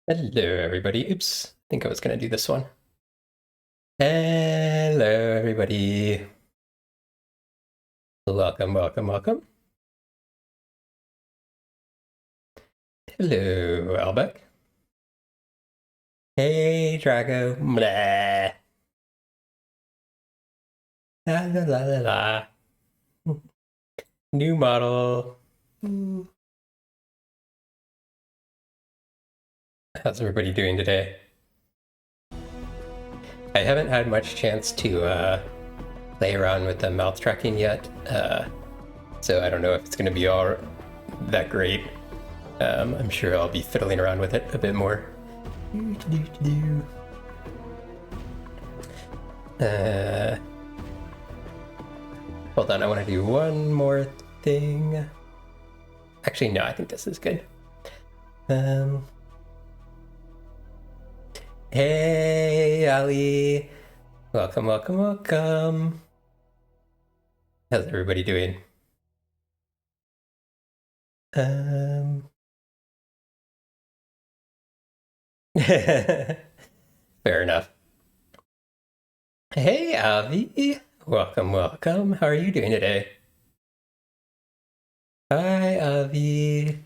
Hello, everybody. Oops, I think I was going to do this one. Hello, everybody. Welcome, welcome, welcome. Hello, Albeck. Hey, Drago. Blah. La la la la la. New model. How's everybody doing today? I haven't had much chance to play around with the mouth tracking yet, so I don't know if it's going to be all that great. I'm sure I'll be fiddling around with it a bit more. Hold on, I want to do one more thing. Actually, no, I think this is good. Hey, Ali. Welcome, welcome, welcome. How's everybody doing? Fair enough. Hey, Avi. Welcome, welcome. How are you doing today? Hi, Avi.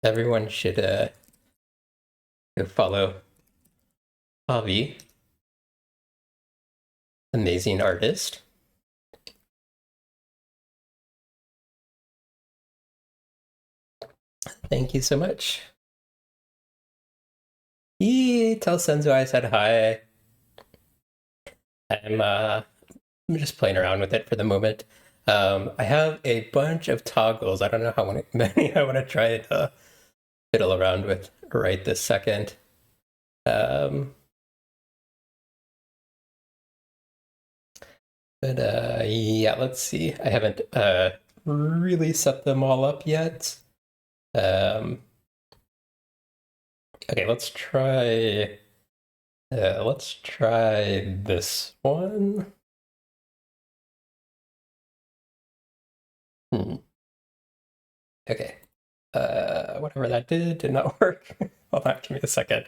Everyone should go follow Avi. Amazing artist. Thank you so much. Tell Senzu I said hi. I'm just playing around with it for the moment. I have a bunch of toggles. I don't know how many I want to try to fiddle around with right this second. Yeah, let's see. I haven't really set them all up yet. Okay, let's try this one. Okay. Whatever that did not work. Hold on, give me a second.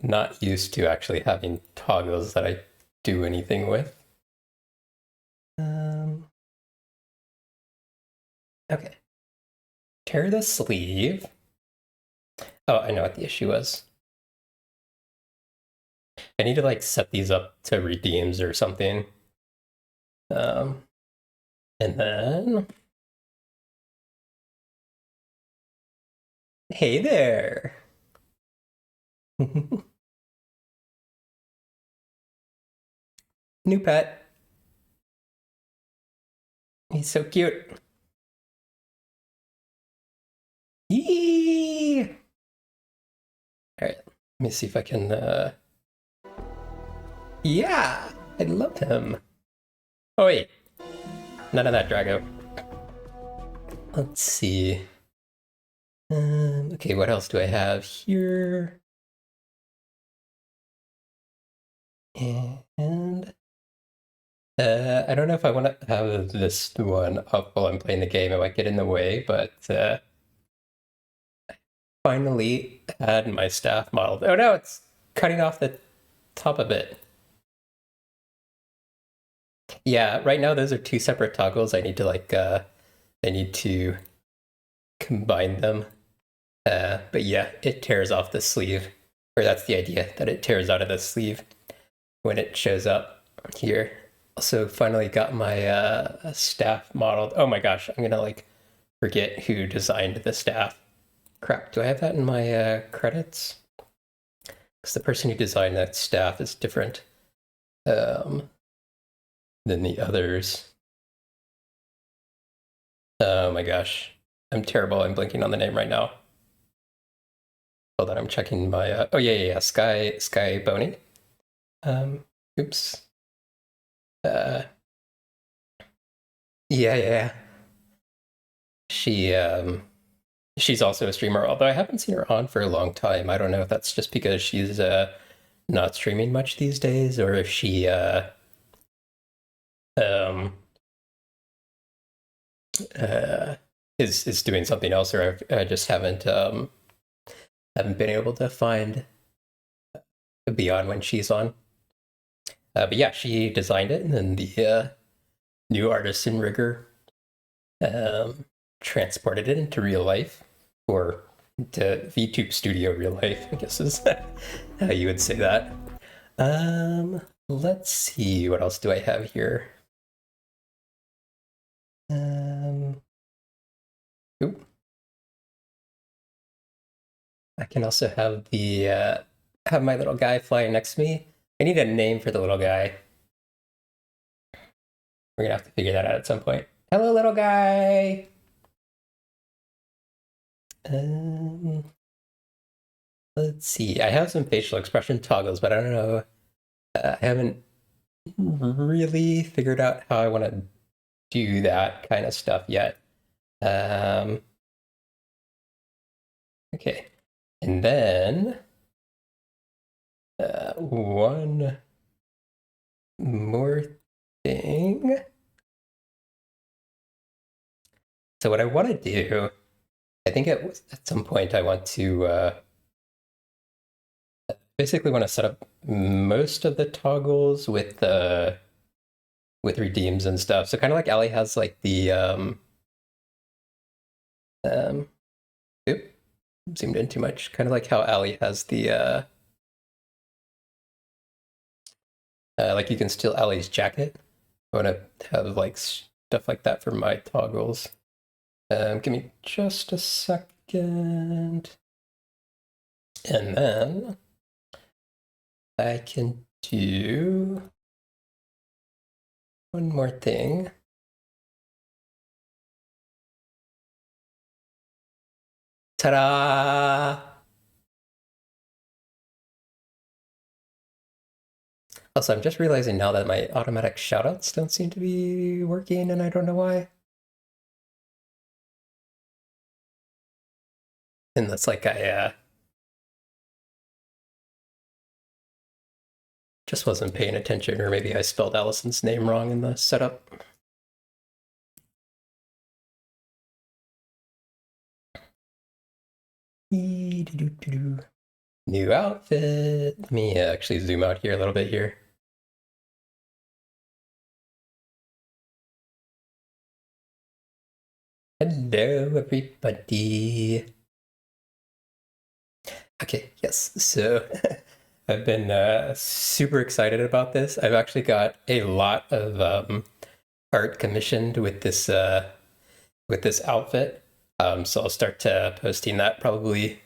Not used to actually having toggles that I do anything with. Okay. Tear the sleeve. Oh, I know what the issue was. I need to like set these up to redeems or something. And then hey there. New pet. He's so cute. Yee! All right, let me see if I can yeah, I love him. Oh wait, none of that, Drago. Let's see. Okay, what else do I have here? And I don't know if I want to have this one up while I'm playing the game. It might get in the way, but finally had my staff modeled. Oh no, it's cutting off the top of it. Yeah, right now those are two separate toggles. I need to I need to combine them. But yeah, it tears off the sleeve, or that's the idea, that it tears out of the sleeve when it shows up here. Also, finally got my staff modeled. Oh my gosh, I'm gonna like forget who designed the staff. Crap, do I have that in my credits? Because the person who designed that staff is different than the others. Oh my gosh, I'm terrible. I'm blinking on the name right now. Hold on, I'm checking my. Oh yeah, Sky Boney. Oops. Yeah. She's also a streamer, although I haven't seen her on for a long time. I don't know if that's just because she's not streaming much these days, or if she um is doing something else, or I just haven't Haven't been able to find beyond when she's on. But yeah, she designed it, and then the new artisan rigger transported it into real life, or to VTube Studio real life, I guess is how you would say that. Let's see, what else do I have here? Oop. I can also have the have my little guy flying next to me. I need a name for the little guy. We're gonna have to figure that out at some point. Hello, little guy. Let's see. I have some facial expression toggles, but I don't know. I haven't really figured out how I want to do that kind of stuff yet. Okay. And then one more thing. So what I want to do, I think at some point I want to basically want to set up most of the toggles with redeems and stuff. So kind of like Ali has like the oop, zoomed in too much. Kind of like how Ali has the like you can steal Ali's jacket. I want to have like stuff like that for my toggles. Give me just a second. And then I can do one more thing. Ta-da! Also, I'm just realizing now that my automatic shoutouts don't seem to be working, and I don't know why. And that's like I just wasn't paying attention, or maybe I spelled Allison's name wrong in the setup. New outfit. Let me actually zoom out here a little bit here. Hello, everybody. Okay, yes. So I've been super excited about this. I've actually got a lot of art commissioned with this outfit. So I'll start posting that probably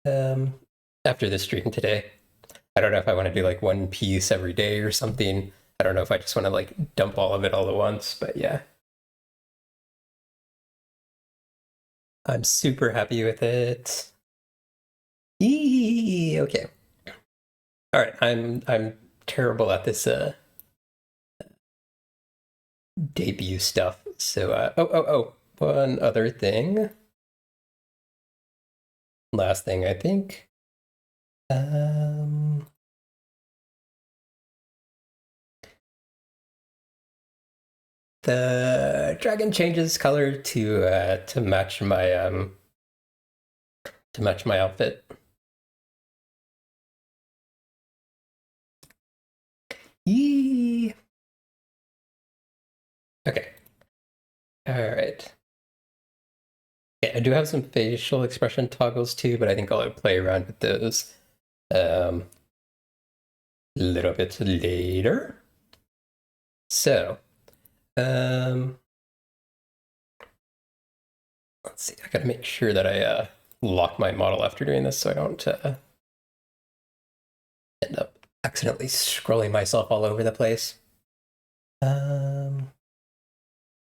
after this stream today. I don't know if I want to do like one piece every day or something. I don't know if I just want to like dump all of it all at once, but yeah. I'm super happy with it. Eee, okay. All right, I'm terrible at this debut stuff. So one other thing. Last thing, I think. The dragon changes color to match my outfit. Yee. Okay. All right. Yeah, I do have some facial expression toggles too, but I think I'll play around with those a little bit later. So, let's see. I gotta make sure that I lock my model after doing this so I don't end up accidentally scrolling myself all over the place.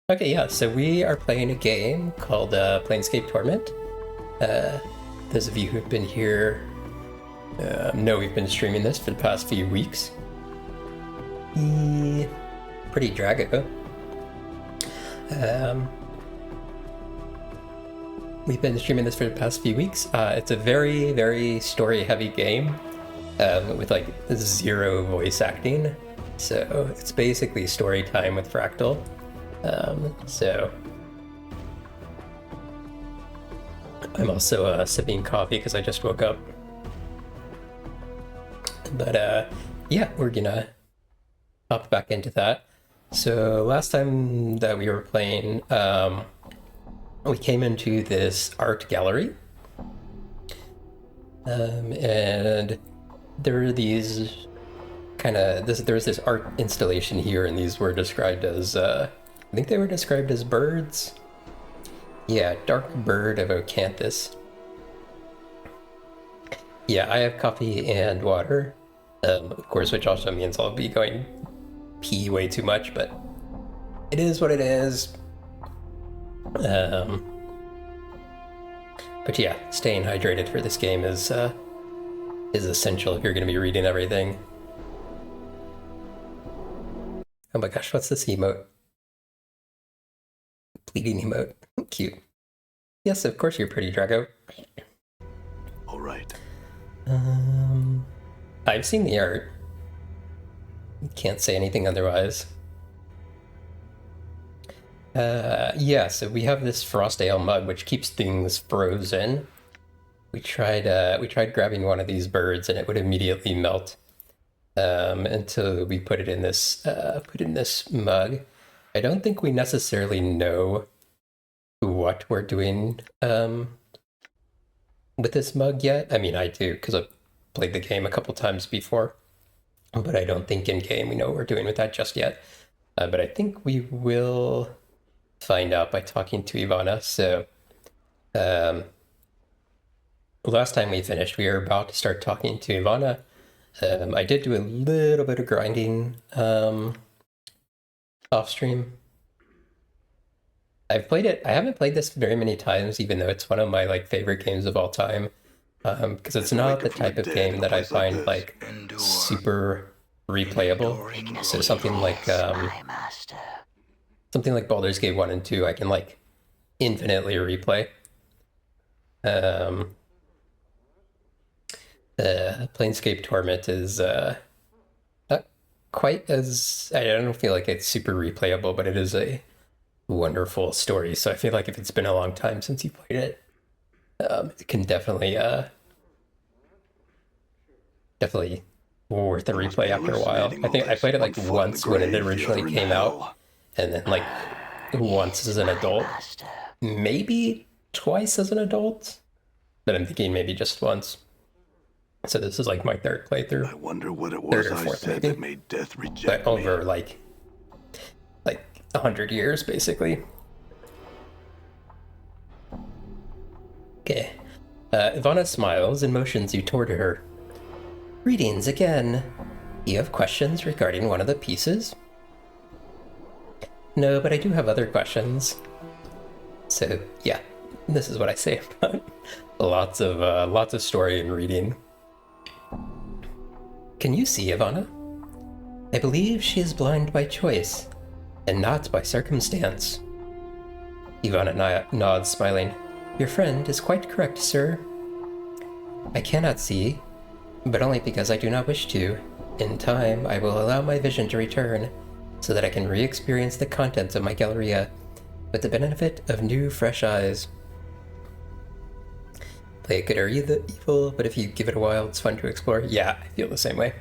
Okay, yeah, so we are playing a game called Planescape Torment. Those of you who've been here know we've been streaming this for the past few weeks. Pretty Drago. We've been streaming this for the past few weeks. It's a very, very story-heavy game with like 0 voice acting. So it's basically story time with Fractal. I'm also sipping coffee because I just woke up. But yeah, we're gonna hop back into that. So last time that we were playing, we came into this art gallery. And there are these there's this art installation here, and these were described as, I think they were described as birds. Yeah, dark bird of Ocanthus. Yeah, I have coffee and water, of course, which also means I'll be going pee way too much, but it is what it is. But yeah, staying hydrated for this game is essential if you're going to be reading everything. Oh my gosh, what's this emote? Bleeding emote. Cute. Yes, of course you're pretty, Drago. All right. I've seen the art. Can't say anything otherwise. Yeah, so we have this frost ale mug which keeps things frozen. We tried grabbing one of these birds and it would immediately melt. Until we put it in this mug. I don't think we necessarily know what we're doing with this mug yet. I mean, I do because I've played the game a couple times before, but I don't think in game we know what we're doing with that just yet. But I think we will find out by talking to Ivana. So last time we finished, we were about to start talking to Ivana. I did do a little bit of grinding off stream. I've played it. I haven't played this very many times, even though it's one of my favorite games of all time. Because it's not the type of game that I find super replayable. So something like Baldur's Gate 1 and 2, I can infinitely replay. Planescape Torment is not quite as, I don't feel like it's super replayable, but it is a wonderful story. So I feel like if it's been a long time since you played it, it can definitely worth a replay after a while. I think I played it once when it originally came out, and then once as an adult, maybe twice as an adult, but I'm thinking maybe just once. So this is my third playthrough. I wonder what it was I said that made death reject but over me. 100 years, basically. Okay. Ivana smiles and motions you toward her. Greetings again. You have questions regarding one of the pieces? No, but I do have other questions. So yeah, this is what I say about lots of story and reading. Can you see Ivana? I believe she is blind by choice, and not by circumstance. Ivana nods, smiling. Your friend is quite correct, sir. I cannot see, but only because I do not wish to. In time, I will allow my vision to return, so that I can re-experience the contents of my Galleria with the benefit of new, fresh eyes. Play it good or evil, but if you give it a while, it's fun to explore. Yeah, I feel the same way.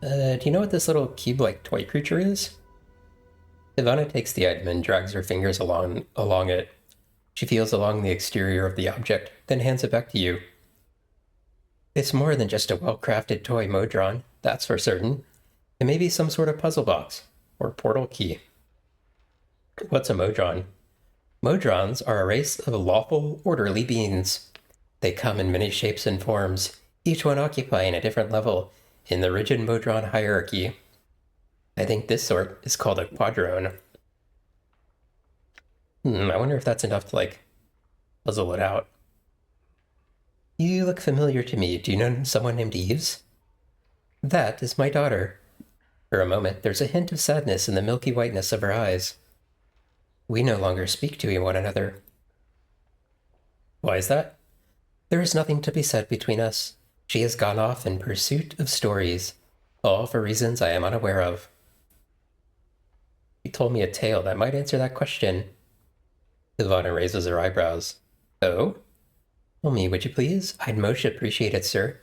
Do you know what this little cube-like toy creature is? Ivana takes the item and drags her fingers along it. She feels along the exterior of the object, then hands it back to you. It's more than just a well-crafted toy Modron, that's for certain. It may be some sort of puzzle box, or portal key. What's a Modron? Modrons are a race of lawful, orderly beings. They come in many shapes and forms, each one occupying a different level in the rigid Modron hierarchy. I think this sort is called a quadrone. I wonder if that's enough to, puzzle it out. You look familiar to me. Do you know someone named Eves? That is my daughter. For a moment, there's a hint of sadness in the milky whiteness of her eyes. We no longer speak to one another. Why is that? There is nothing to be said between us. She has gone off in pursuit of stories, all for reasons I am unaware of. You told me a tale that might answer that question. Ivana raises her eyebrows. Oh? Tell me, would you please? I'd most appreciate it, sir.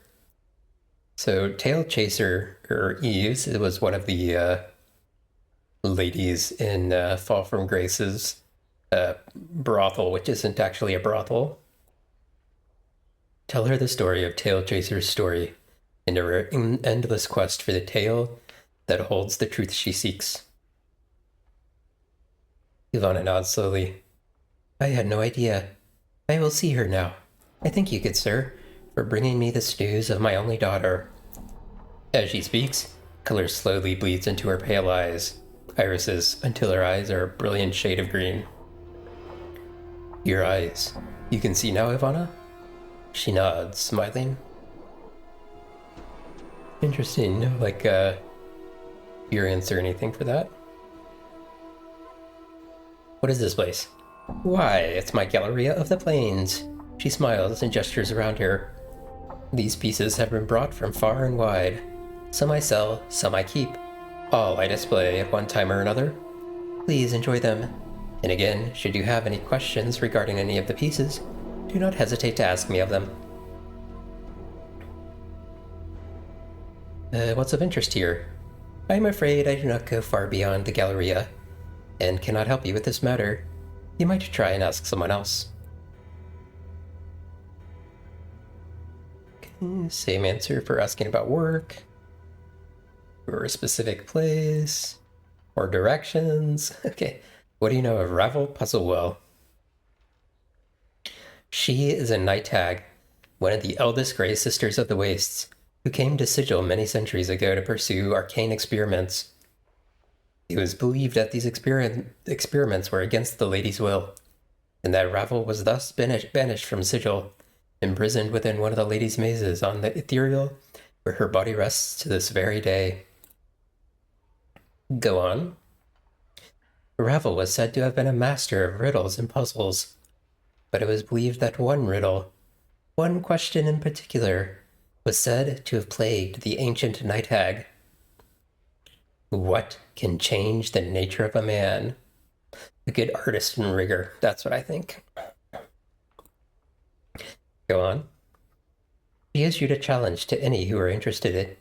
So, Tail Chaser, or Eves, it was one of the ladies in Fall from Grace's brothel, which isn't actually a brothel. Tell her the story of Tail Chaser's story and her endless quest for the tail that holds the truth she seeks. Ivana nods slowly. I had no idea. I will see her now. I thank you, good sir, for bringing me this news of my only daughter. As she speaks, color slowly bleeds into her pale irises, until her eyes are a brilliant shade of green. Your eyes. You can see now, Ivana? She nods, smiling. Interesting. No, experience or anything for that. What is this place? Why, it's my Galleria of the Plains. She smiles and gestures around her. These pieces have been brought from far and wide. Some I sell, some I keep. All I display at one time or another. Please enjoy them. And again, should you have any questions regarding any of the pieces, do not hesitate to ask me of them. What's of interest here? I am afraid I do not go far beyond the Galleria, and cannot help you with this matter. You might try and ask someone else. Okay, same answer for asking about work, or a specific place, or directions. Okay, what do you know of Ravel Puzzlewell? She is a night hag, one of the eldest Grey Sisters of the Wastes, who came to Sigil many centuries ago to pursue arcane experiments. It was believed that these experiments were against the lady's will, and that Ravel was thus banished from Sigil, imprisoned within one of the lady's mazes on the ethereal, where her body rests to this very day. Go on. Ravel was said to have been a master of riddles and puzzles, but it was believed that one riddle, one question in particular, was said to have plagued the ancient night hag. What can change the nature of a man? A good artist in rigor, that's what I think. Go on. She issued a challenge to any who were interested.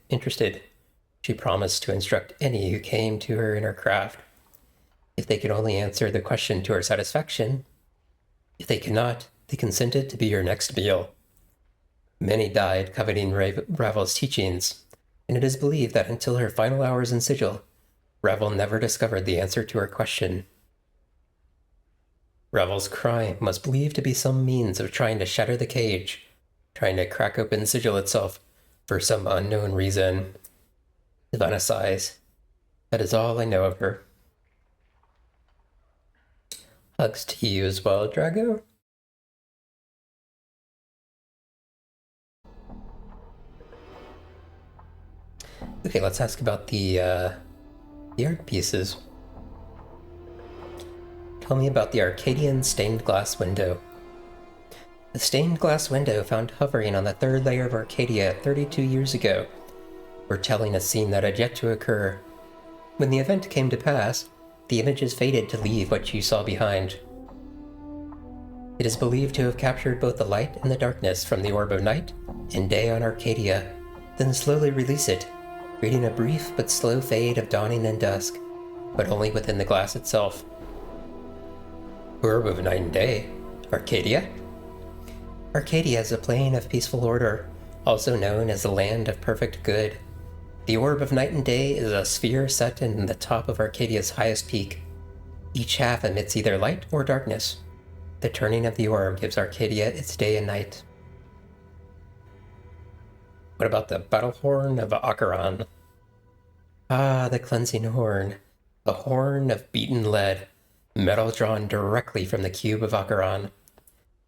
She promised to instruct any who came to her in her craft, if they could only answer the question to her satisfaction. If they could not, they consented to be her next meal. Many died coveting Ravel's teachings, and it is believed that until her final hours in Sigil, Ravel never discovered the answer to her question. Ravel's crime was believed to be some means of trying to shatter the cage, trying to crack open Sigil itself for some unknown reason. Ivana sighs. That is all I know of her. Hugs to you as well, Drago. Okay, let's ask about the art pieces. Tell me about the Arcadian stained glass window. The stained glass window found hovering on the third layer of Arcadia 32 years ago, foretelling a scene that had yet to occur. When the event came to pass, the images faded to leave what you saw behind. It is believed to have captured both the light and the darkness from the orb of night and day on Arcadia, then slowly release it, creating a brief but slow fade of dawning and dusk, but only within the glass itself. Orb of night and day? Arcadia? Arcadia is a plane of peaceful order, also known as the land of perfect good. The orb of night and day is a sphere set in the top of Arcadia's highest peak. Each half emits either light or darkness. The turning of the orb gives Arcadia its day and night. What about the battle horn of Acheron? Ah, the cleansing horn. A horn of beaten lead, metal drawn directly from the cube of Acheron.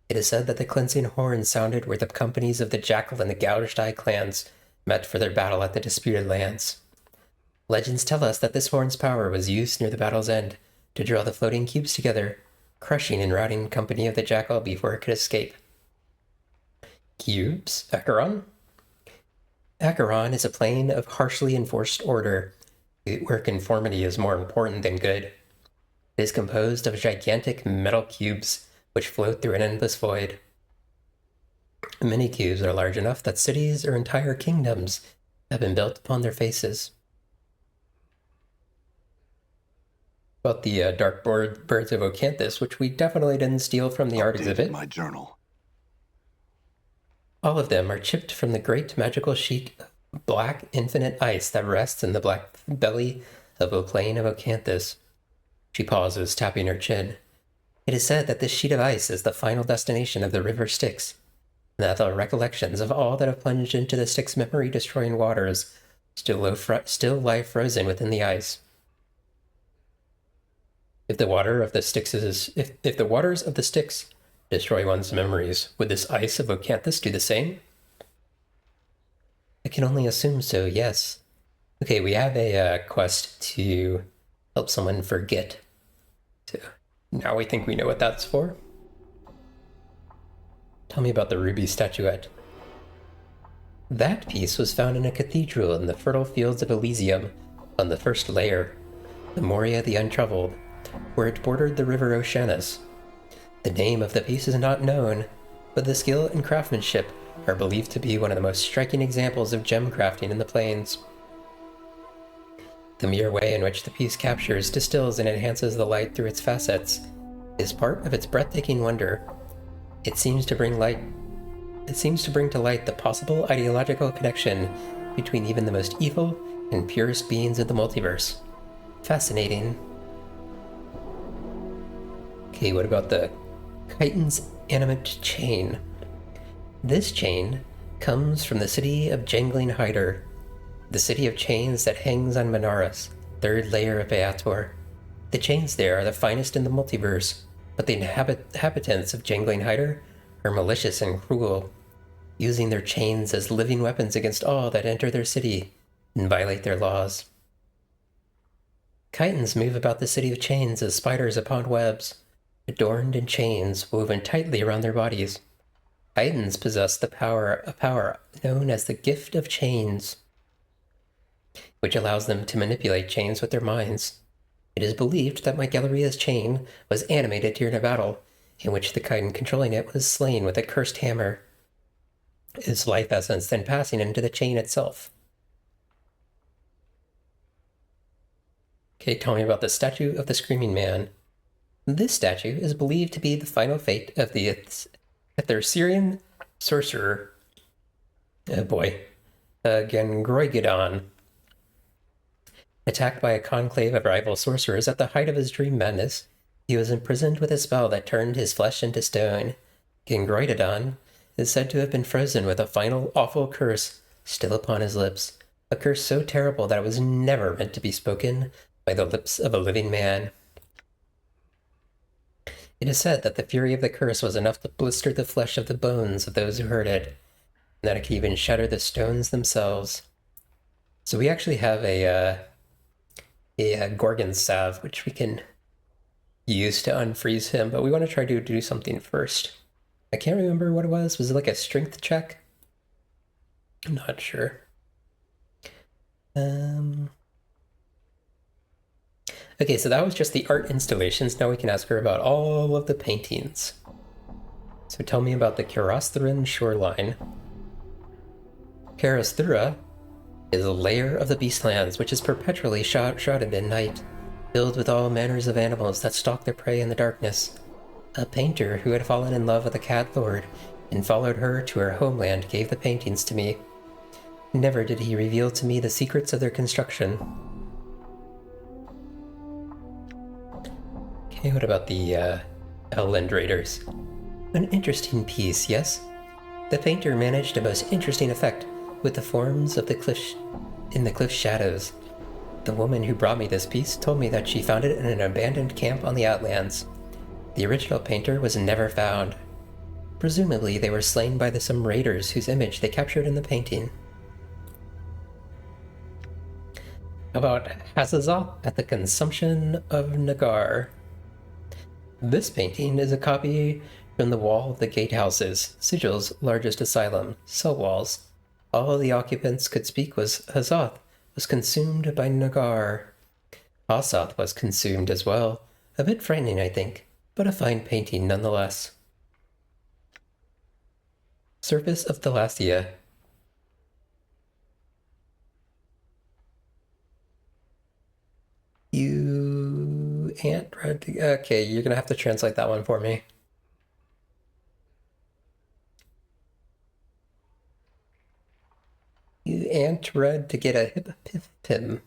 It is said that the cleansing horn sounded where the companies of the Jackal and the Gouged Eye clans met for their battle at the disputed lands. Legends tell us that this horn's power was used near the battle's end to draw the floating cubes together, crushing and routing company of the Jackal before it could escape. Cubes? Acheron? Acheron is a plane of harshly enforced order, where conformity is more important than good. It is composed of gigantic metal cubes which float through an endless void. Many cubes are large enough that cities or entire kingdoms have been built upon their faces. About the dark birds of Ocanthus, which we definitely didn't steal from the art exhibit. My journal. All of them are chipped from the great magical sheet of black infinite ice that rests in the black belly of a plain of Ocanthus. She pauses, tapping her chin. It is said that this sheet of ice is the final destination of the river Styx, and that the recollections of all that have plunged into the Styx memory-destroying waters still lie frozen within the ice. If the waters of the Styx destroy one's memories, would this ice of Ocanthus do the same? I can only assume so, yes. Okay, we have a quest to help someone forget. So now we think we know what that's for. Tell me about the ruby statuette. That piece was found in a cathedral in the fertile fields of Elysium on the first layer, the Moria the Untroubled, where it bordered the river Oceanus. The name of the piece is not known, but the skill and craftsmanship are believed to be one of the most striking examples of gem crafting in the plains. The mere way in which the piece captures, distills, and enhances the light through its facets is part of its breathtaking wonder. It seems to bring to light the possible ideological connection between even the most evil and purest beings of the multiverse. Fascinating. Okay, what about the Chitin's animate chain? This chain comes from the city of Jangling Hyder, the city of chains that hangs on Manaras, third layer of Beator. The chains there are the finest in the multiverse, but the inhabitants of Jangling Hyder are malicious and cruel, using their chains as living weapons against all that enter their city and violate their laws. Chitins move about the city of chains as spiders upon webs, adorned in chains woven tightly around their bodies. Chitins possess a power known as the Gift of Chains, which allows them to manipulate chains with their minds. It is believed that my Galleria's chain was animated during a battle, in which the chitin controlling it was slain with a cursed hammer, its life essence then passing into the chain itself. Okay, tell me about the statue of the Screaming Man. This statue is believed to be the final fate of the Syrian sorcerer, Gangroigidon. Attacked by a conclave of rival sorcerers at the height of his dream madness, he was imprisoned with a spell that turned his flesh into stone. Gangroidon is said to have been frozen with a final awful curse still upon his lips, a curse so terrible that it was never meant to be spoken by the lips of a living man. It is said that the fury of the curse was enough to blister the flesh of the bones of those who heard it, and that it could even shatter the stones themselves. So we actually have a Gorgon salve, which we can use to unfreeze him, but we want to try to do something first. I can't remember what it was. Was it like a strength check? I'm not sure. Okay, so that was just the art installations. Now we can ask her about all of the paintings. So tell me about the Karastheran shoreline. Karasthera is a layer of the Beastlands which is perpetually shrouded in night, filled with all manners of animals that stalk their prey in the darkness. A painter who had fallen in love with a cat lord and followed her to her homeland gave the paintings to me. Never did he reveal to me the secrets of their construction. Okay, what about the Elland Raiders? An interesting piece, yes? The painter managed a most interesting effect with the forms of the cliff shadows. The woman who brought me this piece told me that she found it in an abandoned camp on the Outlands. The original painter was never found. Presumably they were slain by some raiders whose image they captured in the painting. How about Hazazel at the Consumption of Nagar? This painting is a copy from the wall of the gatehouses, Sigil's largest asylum, cell walls. All the occupants could speak was Hazoth was consumed by Nagar. Hazoth was consumed as well, A bit frightening, I think, but a fine painting nonetheless. Surface of Thalassia. You ant red. Okay, you're gonna have to translate that one for me. You ant red to get a hippopim.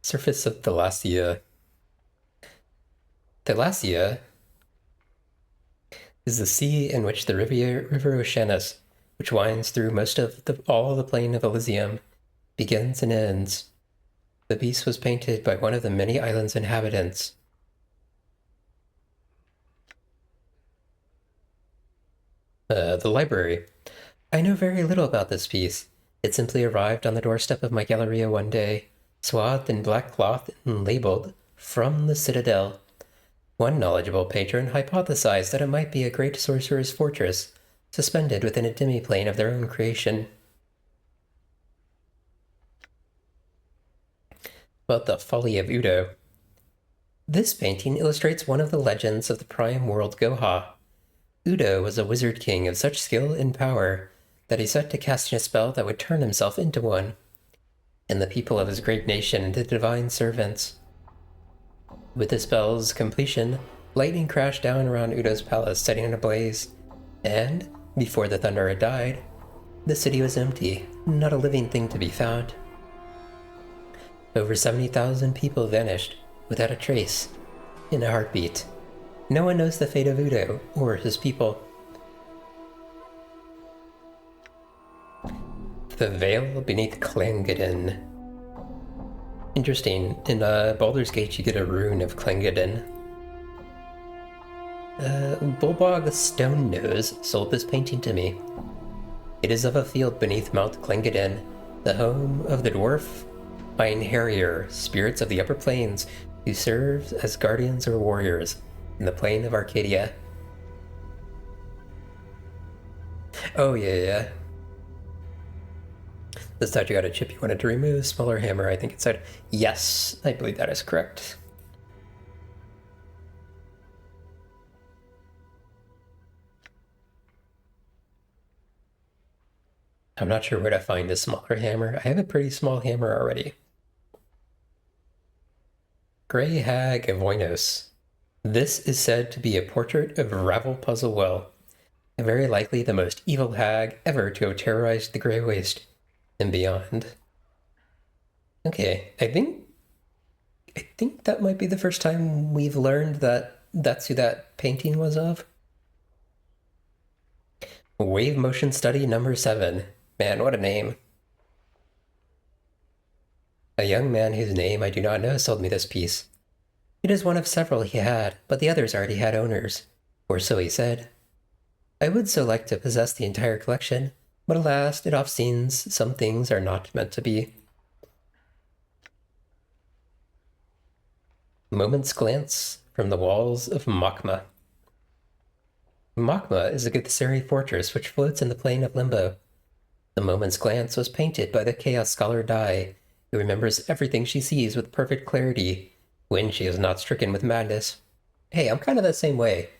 Surface of Thalassia. Thalassia is the sea in which the river Oceanus, which winds through most of all the plain of Elysium, begins and ends. The beast was painted by one of the many island's inhabitants. The library. I know very little about this piece. It simply arrived on the doorstep of my Galleria one day, swathed in black cloth and labeled, "From the Citadel." One knowledgeable patron hypothesized that it might be a great sorcerer's fortress, suspended within a demiplane of their own creation. About the folly of Udo. This painting illustrates one of the legends of the prime world Goha. Udo was a wizard king of such skill and power that he set to casting a spell that would turn himself into one, and the people of his great nation into divine servants. With the spell's completion, lightning crashed down around Udo's palace, setting it ablaze, and, before the thunder had died, the city was empty, not a living thing to be found. Over 70,000 people vanished, without a trace, in a heartbeat. No one knows the fate of Udo or his people. The Veil Beneath Clangeddon. Interesting. In Baldur's Gate, you get a rune of Clangeddon. Bulbog Stonenose sold this painting to me. It is of a field beneath Mount Clangeddon, the home of the dwarf Einherjar, spirits of the upper plains, who serve as guardians or warriors in the plain of Arcadia. Oh, yeah. The statue got a chip you wanted to remove, smaller hammer, I think it said. Yes, I believe that is correct. I'm not sure where to find a smaller hammer. I have a pretty small hammer already. Grey Hag of Oinos. This is said to be a portrait of Ravel Puzzlewell, very likely the most evil hag ever to have terrorized the Grey Waste and beyond. Okay, I think that might be the first time we've learned that that's who that painting was of. Wave Motion Study number 7. Man, what a name. A young man whose name I do not know sold me this piece. It is one of several he had, but the others already had owners, or so he said. I would so like to possess the entire collection, but alas, it oft seems some things are not meant to be. Moment's Glance from the Walls of Makma. Makma is a Githseri fortress which floats in the plain of Limbo. The Moment's Glance was painted by the Chaos Scholar Dai, who remembers everything she sees with perfect clarity when she is not stricken with madness. Hey, I'm kind of the same way.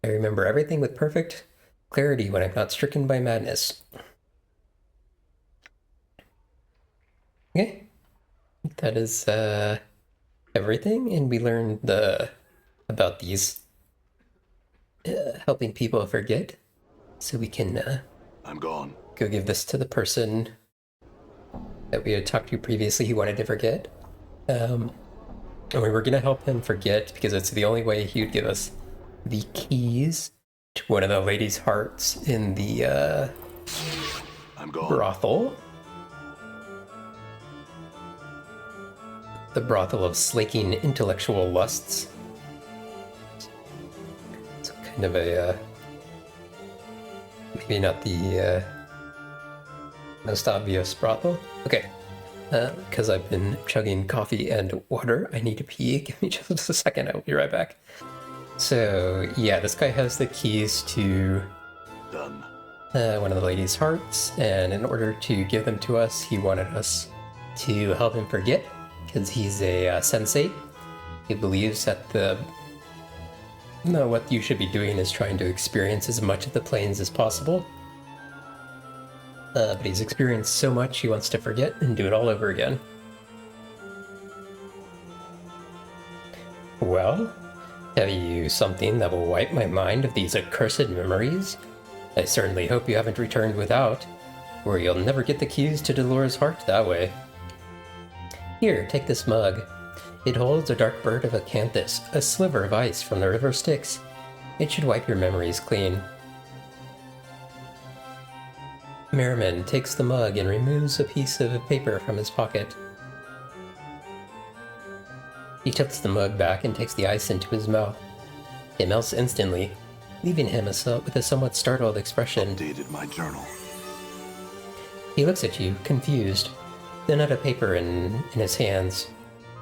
I remember everything with perfect clarity when I'm not stricken by madness. Okay, that is everything, and we learned about these helping people forget, so we can I'm gone. Go give this to the person that we had talked to previously who wanted to forget. And we were going to help him forget because it's the only way he would give us the keys to one of the ladies' hearts in the I'm gone. brothel. The brothel of slaking intellectual lusts. It's kind of a, maybe not the most obvious brothel. Okay, because I've been chugging coffee and water, I need to pee. Give me just a second, I will be right back. So, yeah, this guy has the keys to Done. one of the ladies' hearts, and in order to give them to us, he wanted us to help him forget, because he's a sensate, He believes that what you should be doing is trying to experience as much of the planes as possible. But he's experienced so much he wants to forget and do it all over again. Well, have you something that will wipe my mind of these accursed memories? I certainly hope you haven't returned without, or you'll never get the keys to Dolores' heart that way. Here, take this mug. It holds a dark bird of acanthus, a sliver of ice from the river Styx. It should wipe your memories clean. Merriman takes the mug and removes a piece of paper from his pocket. He tilts the mug back and takes the ice into his mouth. It melts instantly, leaving him with a somewhat startled expression. Updated my journal. He looks at you, confused, then at a paper in his hands.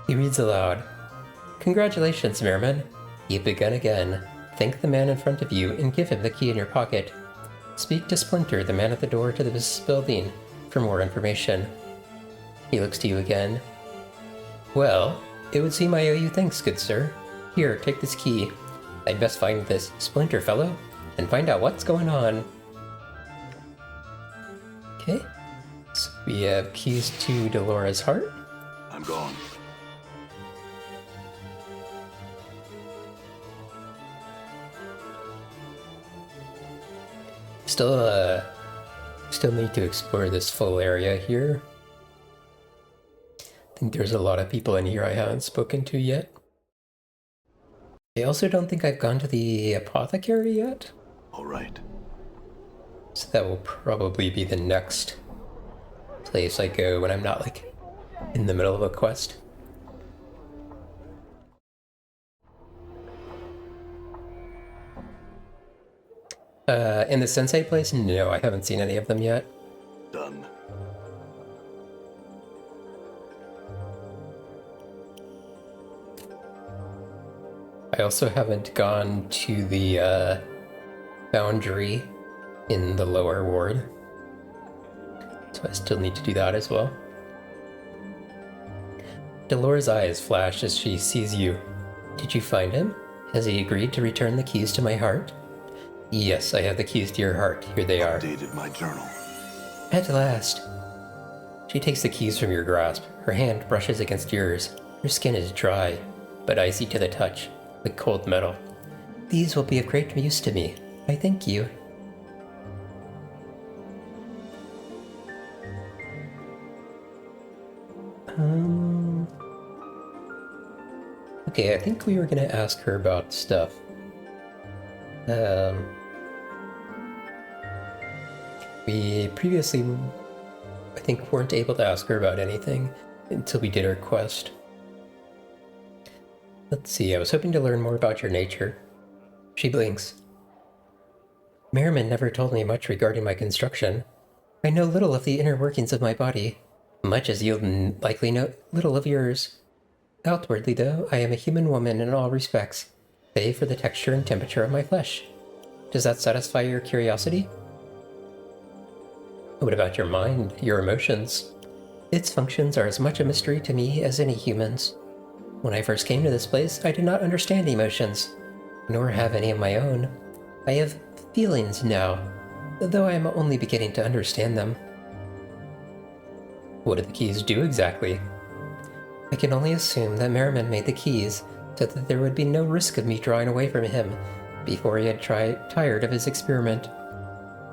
He reads aloud. Congratulations, Merriman. You've begun again. Thank the man in front of you and give him the key in your pocket. Speak to Splinter, the man at the door to this building, for more information. He looks to you again. Well, it would seem I owe you thanks, good sir. Here, take this key. I'd best find this Splinter fellow and find out what's going on. Okay, so we have keys to Dolores' heart. I'm gone. Still need to explore this full area here. I think there's a lot of people in here I haven't spoken to yet. I also don't think I've gone to the apothecary yet. All right. So that will probably be the next place I go when I'm not like in the middle of a quest. In the sensei place? No, I haven't seen any of them yet. Done. I also haven't gone to the foundry in the lower ward. So I still need to do that as well. Dolores' eyes flash as she sees you. Did you find him? Has he agreed to return the keys to my heart? Yes, I have the keys to your heart. Here they are. Updated my journal. At last. She takes the keys from your grasp. Her hand brushes against yours. Her skin is dry, but icy to the touch, like cold metal. These will be of great use to me. I thank you. Okay, I think we were gonna ask her about stuff. We previously, I think, weren't able to ask her about anything until we did our quest. Let's see, I was hoping to learn more about your nature. She blinks. Merriman never told me much regarding my construction. I know little of the inner workings of my body, much as you'll likely know little of yours. Outwardly, though, I am a human woman in all respects, save for the texture and temperature of my flesh. Does that satisfy your curiosity? What about your mind, your emotions? Its functions are as much a mystery to me as any human's. When I first came to this place, I did not understand emotions, nor have any of my own. I have feelings now, though I am only beginning to understand them. What do the keys do exactly? I can only assume that Merriman made the keys so that there would be no risk of me drawing away from him before he had tired of his experiment.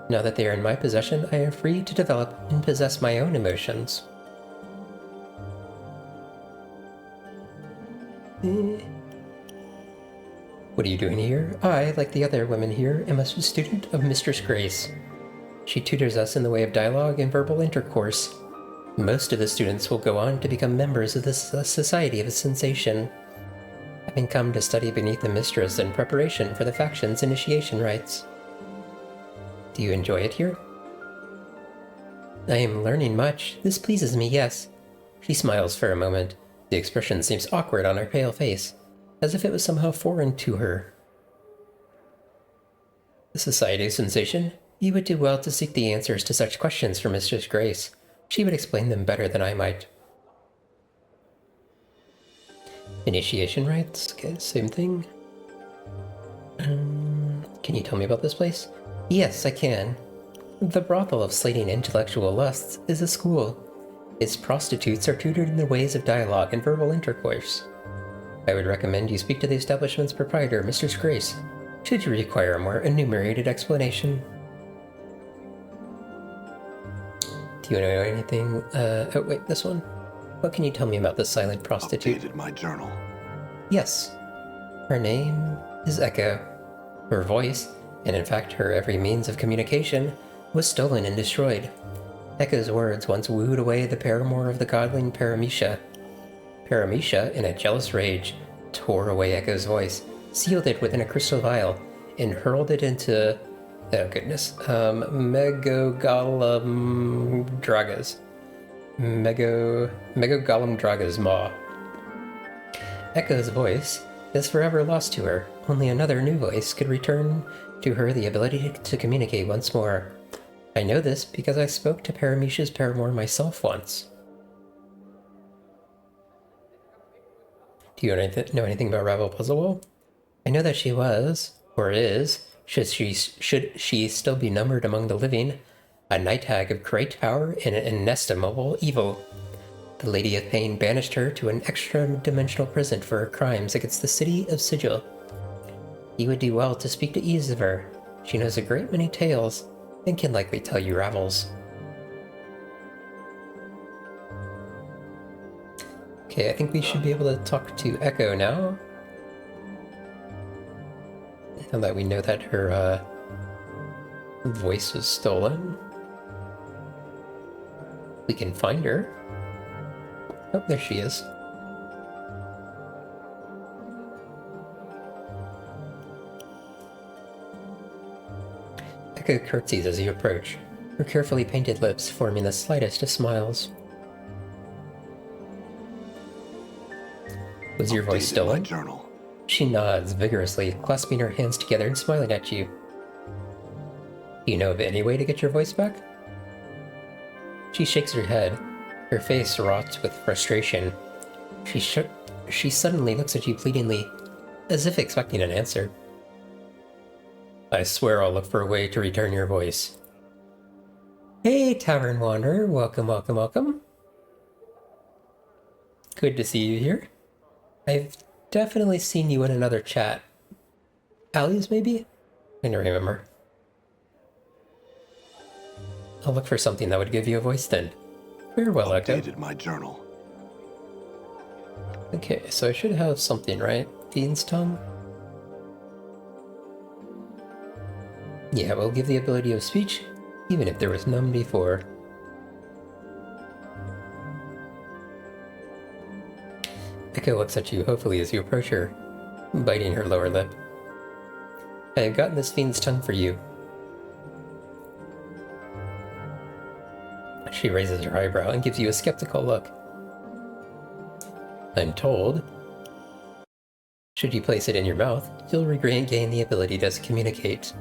Now that they are in my possession, I am free to develop and possess my own emotions. What are you doing here? I, like the other women here, am a student of Mistress Grace. She tutors us in the way of dialogue and verbal intercourse. Most of the students will go on to become members of the Society of Sensation, having come to study beneath the mistress in preparation for the faction's initiation rites. Do you enjoy it here? I am learning much. This pleases me, yes. She smiles for a moment. The expression seems awkward on her pale face, as if it was somehow foreign to her. The Society of Sensation? You would do well to seek the answers to such questions from Mistress Grace. She would explain them better than I might. Initiation rites? Okay, same thing. Can you tell me about this place? Yes, I can. The brothel of slating intellectual lusts is a school. Its prostitutes are tutored in the ways of dialogue and verbal intercourse. I would recommend you speak to the establishment's proprietor, Mr. Grace, should you require a more enumerated explanation. Do you know anything? Oh wait, this one. What can you tell me about the silent prostitute? Updated my journal. Yes. Her name is Echo. Her voice, and in fact her every means of communication, was stolen and destroyed. Echo's words once wooed away the paramour of the godling Paramecia. Paramecia, in a jealous rage, tore away Echo's voice, sealed it within a crystal vial, and hurled it into... oh goodness. Megogolam Draga's maw. Echo's voice is forever lost to her. Only another new voice could return to her the ability to communicate once more. I know this because I spoke to Paramecia's paramour myself once. Do you know anything about Ravel Puzzlewell? I know that she was, or is, should she still be numbered among the living, a night hag of great power and an inestimable evil. The Lady of Pain banished her to an extra-dimensional prison for her crimes against the city of Sigil. You would do well to speak to Eve of her. She knows a great many tales, and can likely tell you Ravels. Okay, I think we should be able to talk to Echo now. Now that we know that her voice was stolen. We can find her. Oh, there she is. Echo curtsies as you approach, her carefully painted lips forming the slightest of smiles. Was your voice stolen? My journal. She nods vigorously, clasping her hands together and smiling at you. Do you know of any way to get your voice back? She shakes her head, her face wrought with frustration. She suddenly looks at you pleadingly, as if expecting an answer. I swear I'll look for a way to return your voice. Hey, Tavern Wanderer, welcome, welcome, welcome. Good to see you here. I've definitely seen you in another chat. Allie's, maybe? I don't remember. I'll look for something that would give you a voice then. Farewell, Echo. Updated my journal. Okay, so I should have something, right? Fiend's Tongue? Yeah, we'll give the ability of speech, even if there was none before. Echo looks at you hopefully as you approach her, biting her lower lip. I have gotten this Fiend's Tongue for you. She raises her eyebrow and gives you a skeptical look. I'm told, should you place it in your mouth, you'll regain the ability to communicate.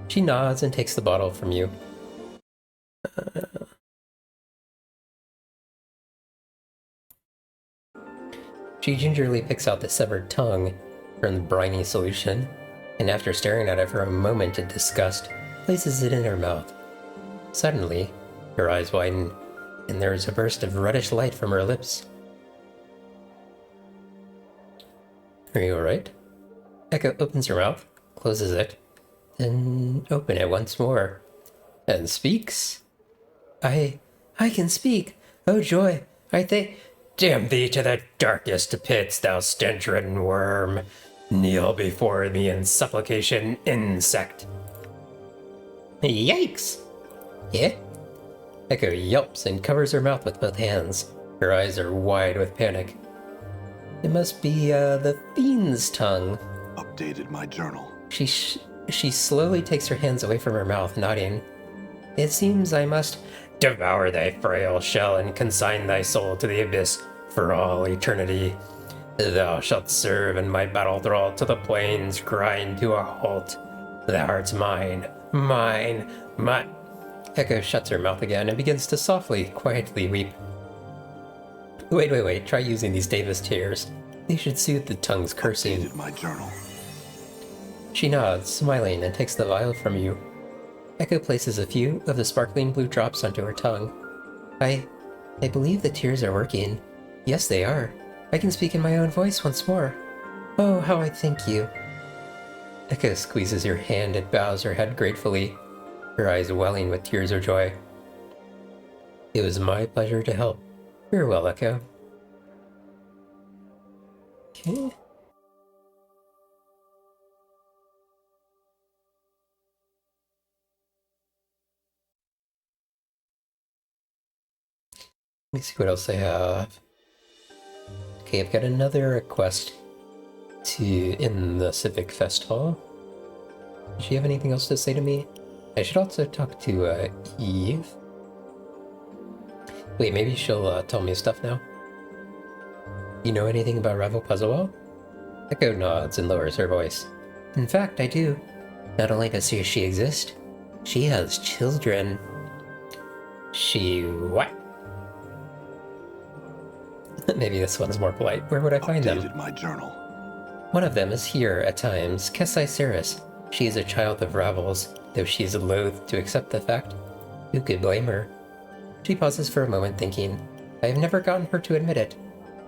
She nods and takes the bottle from you. She gingerly picks out the severed tongue from the briny solution, and after staring at it for a moment in disgust, places it in her mouth. Suddenly, her eyes widen, and there is a burst of reddish light from her lips. Are you alright? Echo opens her mouth, closes it, then open it once more, and speaks. I can speak. Oh joy, I think... Damn thee to the darkest pits, thou stench-ridden worm. Kneel before me in supplication, insect. Yikes! Yeah? Echo yelps and covers her mouth with both hands. Her eyes are wide with panic. It must be, the Fiend's Tongue. Updated my journal. She slowly takes her hands away from her mouth, nodding. It seems I must devour thy frail shell and consign thy soul to the abyss for all eternity. Thou shalt serve in my battle thrall till the plains grind to a halt. Thou art mine, mine, mine. Echo shuts her mouth again and begins to softly, quietly weep. Wait. Try using these Davis tears. They should soothe the tongue's cursing. Updated my journal. She nods, smiling, and takes the vial from you. Echo places a few of the sparkling blue drops onto her tongue. I believe the tears are working. Yes, they are. I can speak in my own voice once more. Oh, how I thank you. Echo squeezes your hand and bows her head gratefully, her eyes welling with tears of joy. It was my pleasure to help. Farewell, Echo. Okay. Let me see what else I have. Okay, I've got another request in the Civic Fest Hall. Does she have anything else to say to me? I should also talk to Eve. Wait, maybe she'll tell me stuff now. You know anything about Revel Puzzlewell? Echo nods and lowers her voice. In fact, I do. Not only does she exist, she has children. She what? Maybe this one's more polite. Where would I find them? Updated my journal. One of them is here at times, Kesai Ceres. She is a child of Ravel's, though she is loath to accept the fact. Who could blame her? She pauses for a moment, thinking, I have never gotten her to admit it,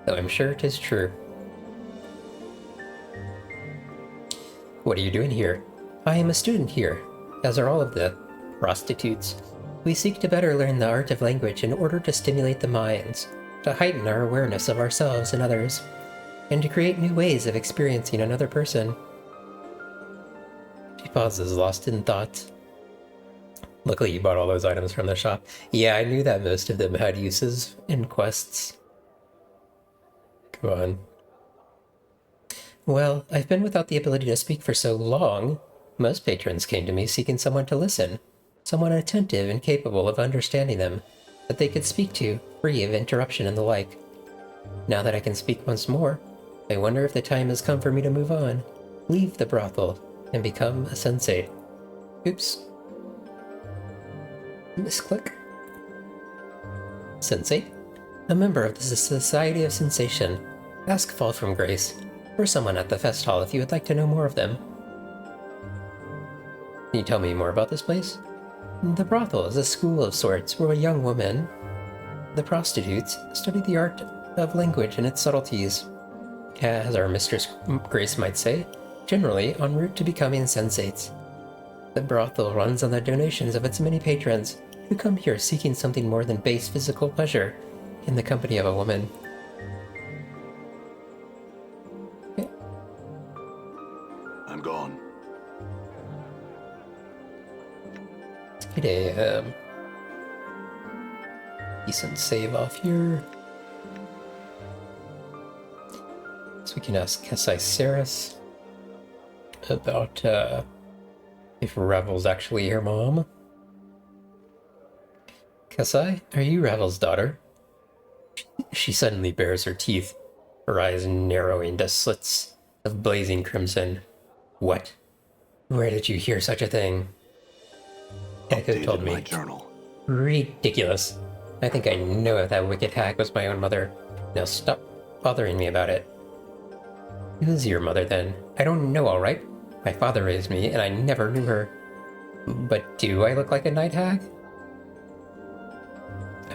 though I'm sure it is true. What are you doing here? I am a student here, as are all of the prostitutes. We seek to better learn the art of language in order to stimulate the minds, to heighten our awareness of ourselves and others, and to create new ways of experiencing another person. She pauses, lost in thought. Luckily you bought all those items from the shop. Yeah, I knew that most of them had uses in quests. Come on. Well, I've been without the ability to speak for so long. Most patrons came to me seeking someone to listen, someone attentive and capable of understanding them, that they could speak to, free of interruption and the like. Now that I can speak once more, I wonder if the time has come for me to move on, leave the brothel, and become a sensate. Oops. Misclick. Sensate? A member of the Society of Sensation. Ask Fall from Grace, or someone at the fest hall if you would like to know more of them. Can you tell me more about this place? The brothel is a school of sorts where a young woman, the prostitutes, study the art of language and its subtleties. As our Mistress Grace might say, generally en route to becoming sensates. The brothel runs on the donations of its many patrons, who come here seeking something more than base physical pleasure in the company of a woman. Okay. I'm gone. Let's get a decent save off here. So we can ask Kesai Ceres about if Revel's actually her mom. Kesai, are you Revel's daughter? She suddenly bares her teeth, her eyes narrowing to slits of blazing crimson. What? Where did you hear such a thing? Echo told me. My journal. Ridiculous. I think I know if that wicked hag was my own mother. Now stop bothering me about it. Who's your mother then? I don't know, alright? My father raised me, and I never knew her. But do I look like a night hag?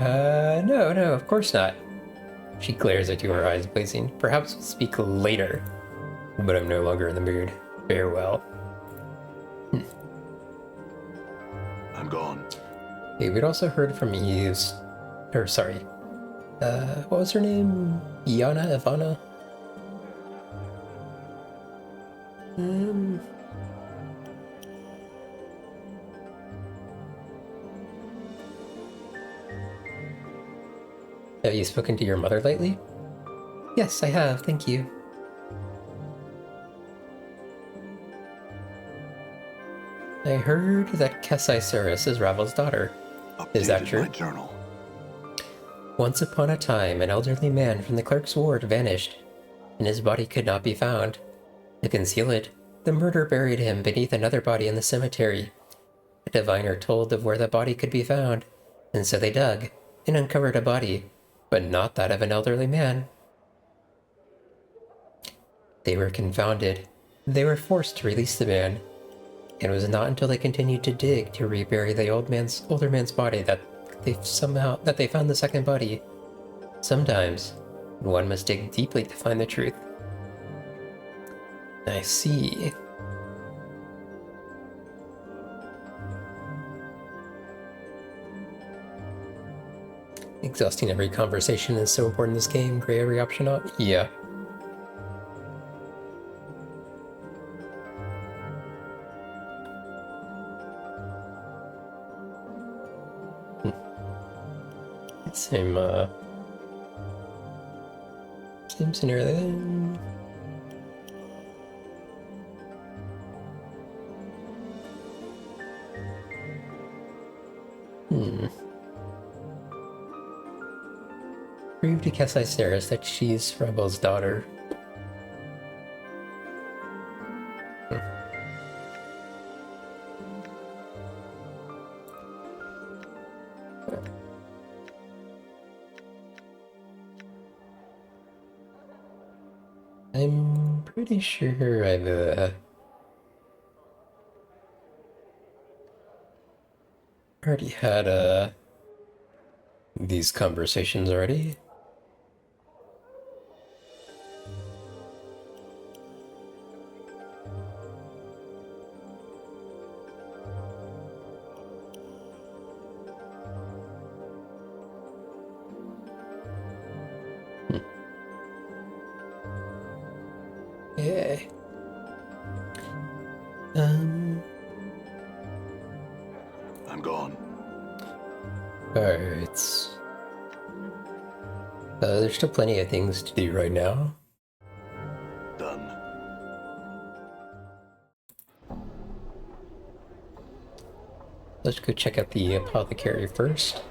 No, of course not. She glares at you, her eyes blazing. Perhaps we'll speak later. But I'm no longer in the mood. Farewell. I'm gone. Hey, we'd also heard from Eve's... what was her name? Ivana? Have you spoken to your mother lately? Yes, I have, thank you. I heard that Kesai Ceres is Ravel's daughter. Is that true? My journal. Once upon a time, an elderly man from the clerk's ward vanished, and his body could not be found. To conceal it, the murderer buried him beneath another body in the cemetery. A diviner told of where the body could be found, and so they dug and uncovered a body, but not that of an elderly man. They were confounded. They were forced to release the man. It was not until they continued to dig to rebury the older man's body that they found the second body. Sometimes one must dig deeply to find the truth. I see. Exhausting every conversation is so important in this game. Gray every option up. Yeah. Same scenario then. Prove to Cassiceris that she's Rebel's daughter. I'm pretty sure I've already had these conversations already. Yeah. I'm gone. Alright. There's still plenty of things to do right now. Done. Let's go check out the apothecary first.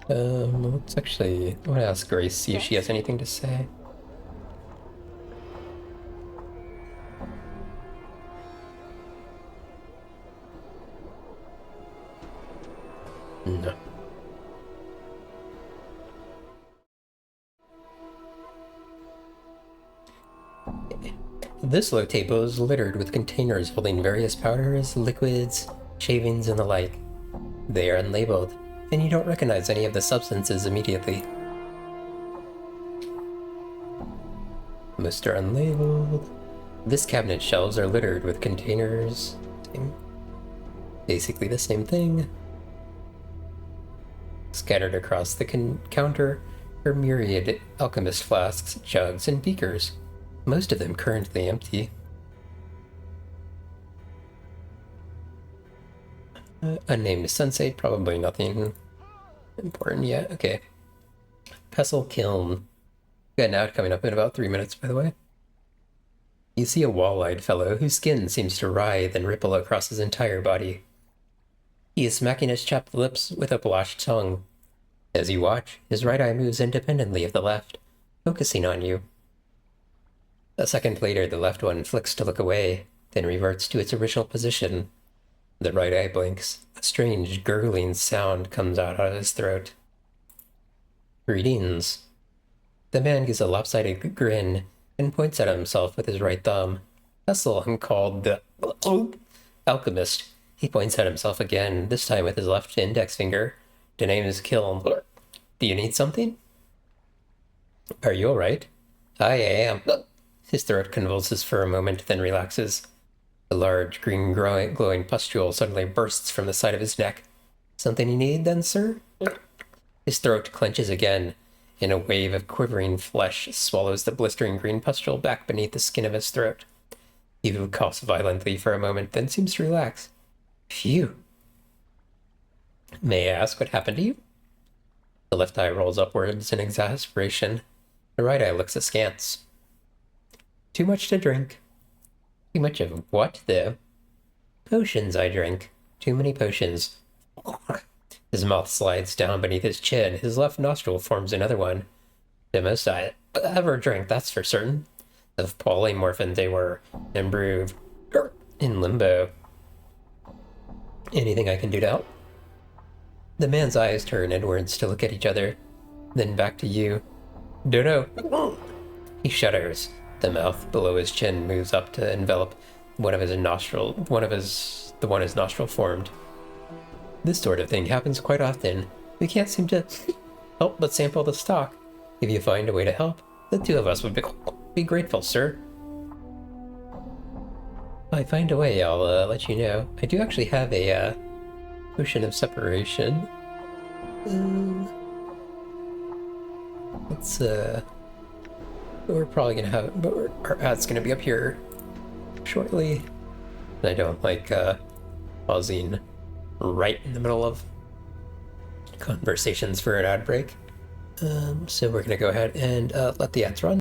Let's actually... I want to ask Grace, see if she has anything to say. No. This low table is littered with containers holding various powders, liquids, shavings, and the like. They are unlabeled, and you don't recognize any of the substances immediately. Most are unlabeled. This cabinet's shelves are littered with containers. Basically the same thing. Scattered across the counter are myriad alchemist flasks, jugs, and beakers, most of them currently empty. Unnamed sensei, probably nothing important yet. Okay. Pestle Kiln. Got an out coming up in about 3 minutes, by the way. You see a wall-eyed fellow whose skin seems to writhe and ripple across his entire body. He is smacking his chapped lips with a blotched tongue. As you watch, his right eye moves independently of the left, focusing on you. A second later, the left one flicks to look away, then reverts to its original position. The right eye blinks. A strange, gurgling sound comes out of his throat. Greetings. The man gives a lopsided grin and points at himself with his right thumb. Pestle, I'm called the alchemist. He points at himself again, this time with his left index finger. The name is Kiln. Do you need something? Are you alright? I am. His throat convulses for a moment, then relaxes. A large, green, glowing pustule suddenly bursts from the side of his neck. Something you need, then, sir? His throat clenches again, and a wave of quivering flesh swallows the blistering green pustule back beneath the skin of his throat. He coughs violently for a moment, then seems to relax. Phew. May I ask what happened to you? The left eye rolls upwards in exasperation. The right eye looks askance. Too much to drink. Too much of what, though? Potions I drink. Too many potions. His mouth slides down beneath his chin. His left nostril forms another one. The most I ever drank, that's for certain. Of polymorphin they were, improved, in limbo. Anything I can do to help? The man's eyes turn inwards to look at each other. Then back to you. Dodo. He shudders. The mouth below his chin moves up to envelop the one his nostril formed. This sort of thing happens quite often. We can't seem to help but sample the stock. If you find a way to help, the two of us would be grateful, sir. If I find a way, I'll let you know. I do actually have a potion of separation. Let's we're probably gonna have it, but our ad's gonna be up here shortly. And I don't like pausing right in the middle of conversations for an ad break. So we're gonna go ahead and let the ads run.